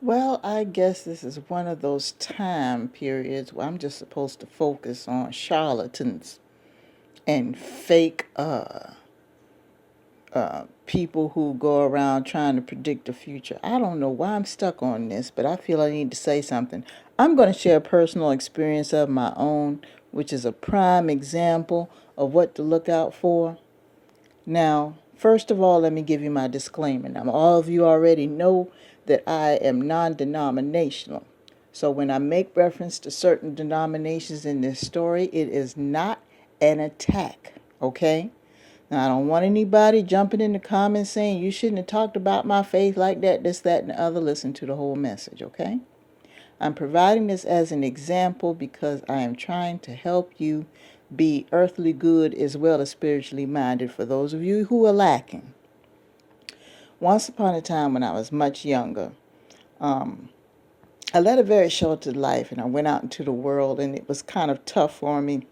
Well, I guess this is one of those time periods where I'm just supposed to focus on charlatans and fake people who go around trying to predict the future. I don't know why I'm stuck on this, but I feel I need to say something. I'm going to share a personal experience of my own, which is a prime example of what to look out for. Now, first of all, let me give you my disclaimer. Now, all of you already know that I am non denominational. So when I make reference to certain denominations in this story, it is not an attack, okay? Now, I don't want anybody jumping in the comments saying you shouldn't have talked about my faith like that, this, that, and the other. Listen to the whole message, okay? I'm providing this as an example because I am trying to help you be earthly good as well as spiritually minded for those of you who are lacking. Once upon a time when I was much younger, I led a very sheltered life and I went out into the world, and it was kind of tough for me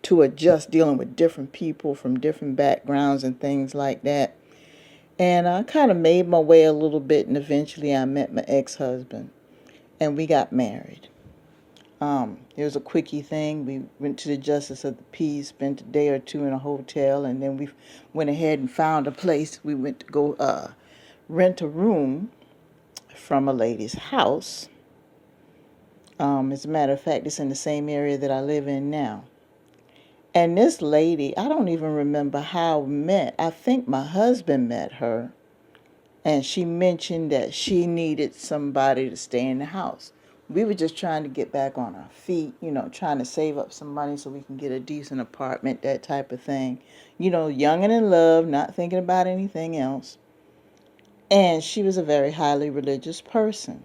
to adjust dealing with different people from different backgrounds and things like that. And I kind of made my way a little bit, and eventually I met my ex-husband and we got married. It was a quickie thing. We went to the Justice of the Peace, spent a day or two in a hotel, and then we went ahead and found a place. We went to go rent a room from a lady's house. As a matter of fact, it's in the same area that I live in now. And this lady, I don't even remember how we met. I think my husband met her, and she mentioned that she needed somebody to stay in the house. We were just trying to get back on our feet, trying to save up some money so we can get a decent apartment, that type of thing. Young and in love, not thinking about anything else. And she was a very highly religious person.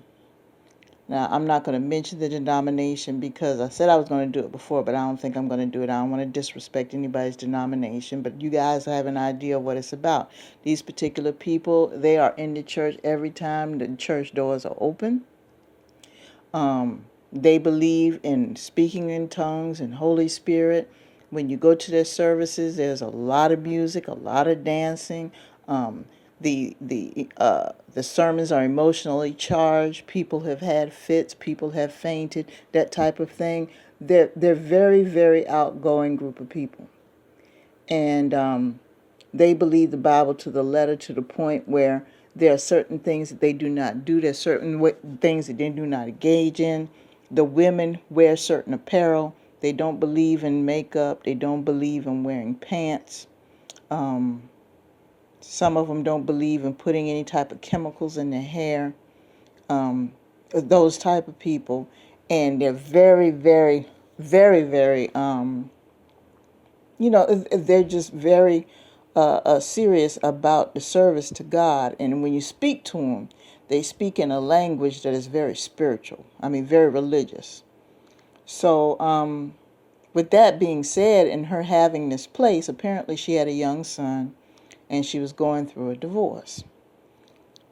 Now, I'm not going to mention the denomination because I said I was going to do it before, but I don't think I'm going to do it. I don't want to disrespect anybody's denomination, but you guys have an idea of what it's about. These particular people, they are in the church every time the church doors are open. They believe in speaking in tongues and Holy Spirit. When you go to their services, there's a lot of music, a lot of dancing. The sermons are emotionally charged. People have had fits. People have fainted. That type of thing. They're very, very outgoing group of people, and they believe the Bible to the letter, to the point where there are certain things that they do not do. There's certain things that they do not engage in. The women wear certain apparel. They don't believe in makeup. They don't believe in wearing pants. Some of them don't believe in putting any type of chemicals in their hair. Those type of people. And they're very, very, very, very, they're just very serious about the service to God. And when you speak to them, they speak in a language that is very spiritual. I mean, very religious. So, with that being said, and her having this place, apparently she had a young son, and she was going through a divorce.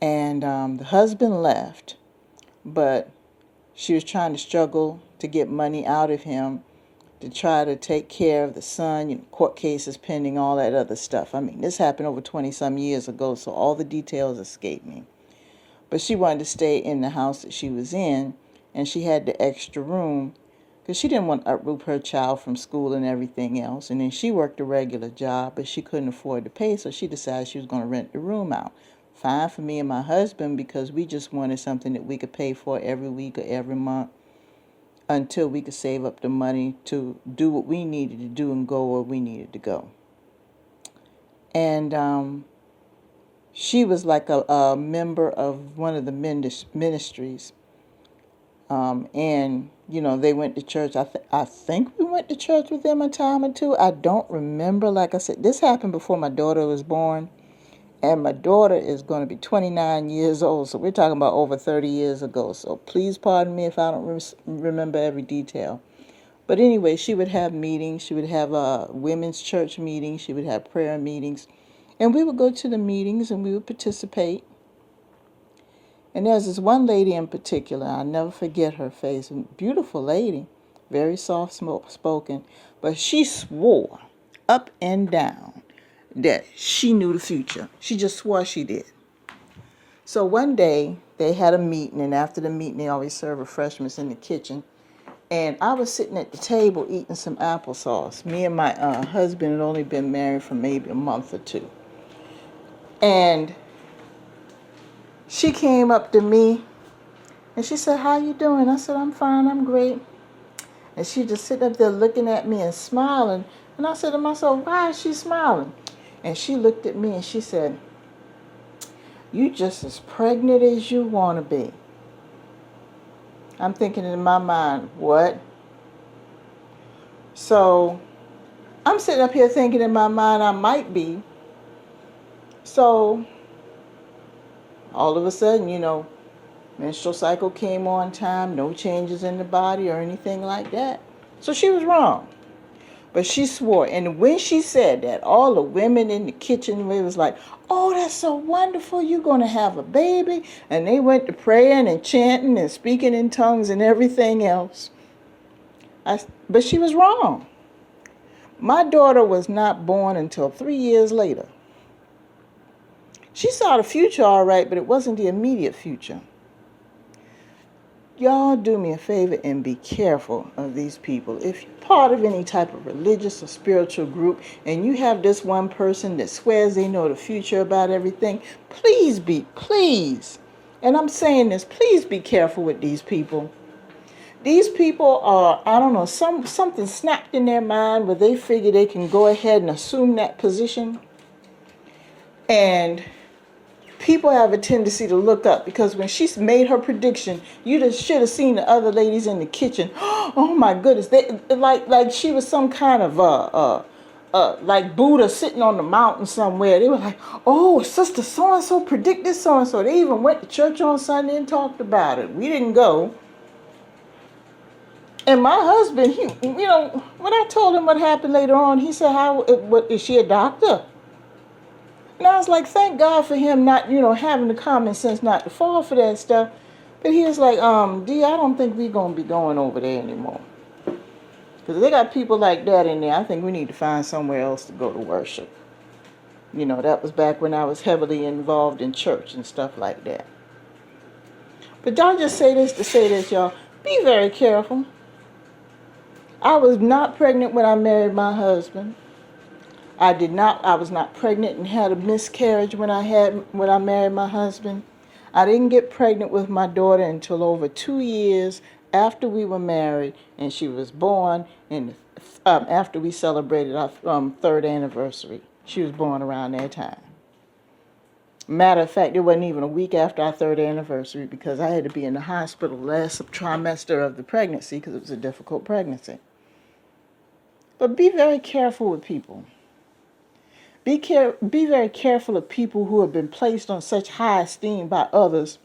And the husband left, but she was trying to struggle to get money out of him to try to take care of the son, court cases pending, all that other stuff. I mean, this happened over 20-some years ago, so all the details escape me. But she wanted to stay in the house that she was in, and she had the extra room because she didn't want to uproot her child from school and everything else. And then she worked a regular job, but she couldn't afford to pay, so she decided she was going to rent the room out. Fine for me and my husband, because we just wanted something that we could pay for every week or every month until we could save up the money to do what we needed to do and go where we needed to go. And she was like a member of one of the ministries. And, they went to church. I think we went to church with them a time or two. I don't remember. Like I said, this happened before my daughter was born. And my daughter is going to be 29 years old. So we're talking about over 30 years ago. So please pardon me if I don't remember every detail. But anyway, she would have meetings. She would have women's church meetings. She would have prayer meetings. And we would go to the meetings and we would participate. And there's this one lady in particular, I'll never forget her face, a beautiful lady, very soft-spoken, but she swore up and down that she knew the future. She just swore she did. So one day they had a meeting, and after the meeting they always serve refreshments in the kitchen. And I was sitting at the table eating some applesauce. Me and my husband had only been married for maybe a month or two. And she came up to me and she said, "How you doing?" I said, "I'm fine, I'm great." And she just sitting up there looking at me and smiling. And I said to myself, "Why is she smiling?" And she looked at me and she said, "You just as pregnant as you want to be." I'm thinking in my mind, what? So I'm sitting up here thinking in my mind I might be. So all of a sudden, menstrual cycle came on time, no changes in the body or anything like that. So she was wrong. But she swore. And when she said that, all the women in the kitchen was like, "Oh, that's so wonderful. You're going to have a baby." And they went to praying and chanting and speaking in tongues and everything else. But she was wrong. My daughter was not born until 3 years later. She saw the future all right, but it wasn't the immediate future. Y'all do me a favor and be careful of these people. If you're part of any type of religious or spiritual group and you have this one person that swears they know the future about everything, please, and I'm saying this, please be careful with these people. These people are, I don't know, something snapped in their mind where they figure they can go ahead and assume that position. And people have a tendency to look up, because when she made her prediction, you just should have seen the other ladies in the kitchen. Oh my goodness, they like she was some kind of like Buddha sitting on the mountain somewhere. They were like, "Oh, Sister so and so predicted so and so." They even went to church on Sunday and talked about it. We didn't go. And my husband, when I told him what happened later on, he said, "What is she a doctor?" And I was like, thank God for him not, having the common sense not to fall for that stuff. But he was like, "Dee, I don't think we're going to be going over there anymore. Because they got people like that in there. I think we need to find somewhere else to go to worship." That was back when I was heavily involved in church and stuff like that. But don't just say this to say this, y'all. Be very careful. I was not pregnant when I married my husband. I was not pregnant and had a miscarriage when I married my husband. I didn't get pregnant with my daughter until over 2 years after we were married, and she was born after we celebrated our third anniversary. She was born around that time. Matter of fact, it wasn't even a week after our third anniversary, because I had to be in the hospital last trimester of the pregnancy because it was a difficult pregnancy. But be very careful with people. Be very careful of people who have been placed on such high esteem by others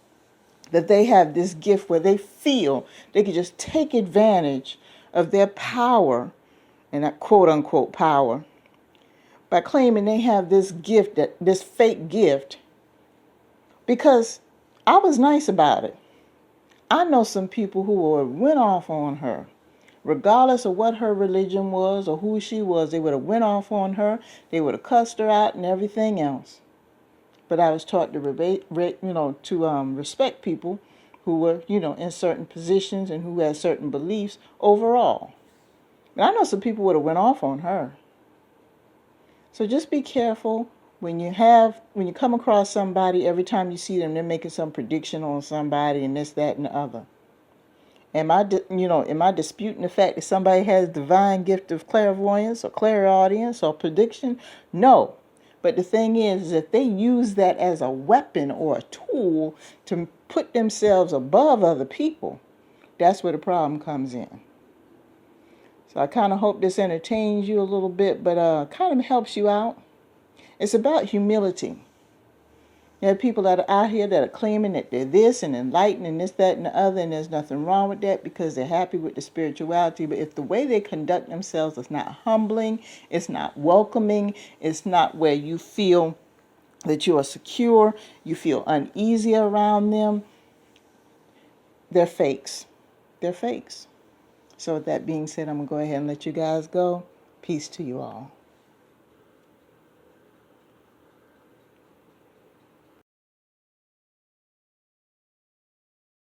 that they have this gift where they feel they can just take advantage of their power, and that quote unquote power, by claiming they have this gift, this fake gift. Because I was nice about it. I know some people who went off on her. Regardless of what her religion was or who she was, they would have went off on her. They would have cussed her out and everything else. But I was taught to respect people who were, in certain positions and who had certain beliefs overall. And I know some people would have went off on her. So just be careful when you come across somebody. Every time you see them, they're making some prediction on somebody and this, that, and the other. Am I disputing the fact that somebody has divine gift of clairvoyance or clairaudience or prediction? No. But the thing is that they use that as a weapon or a tool to put themselves above other people. That's where the problem comes in. So I kind of hope this entertains you a little bit, but kind of helps you out. It's about humility. There are people that are out here that are claiming that they're this and enlightened and this, that, and the other, and there's nothing wrong with that because they're happy with the spirituality. But if the way they conduct themselves is not humbling, it's not welcoming, it's not where you feel that you are secure, you feel uneasy around them, they're fakes. They're fakes. So with that being said, I'm going to go ahead and let you guys go. Peace to you all.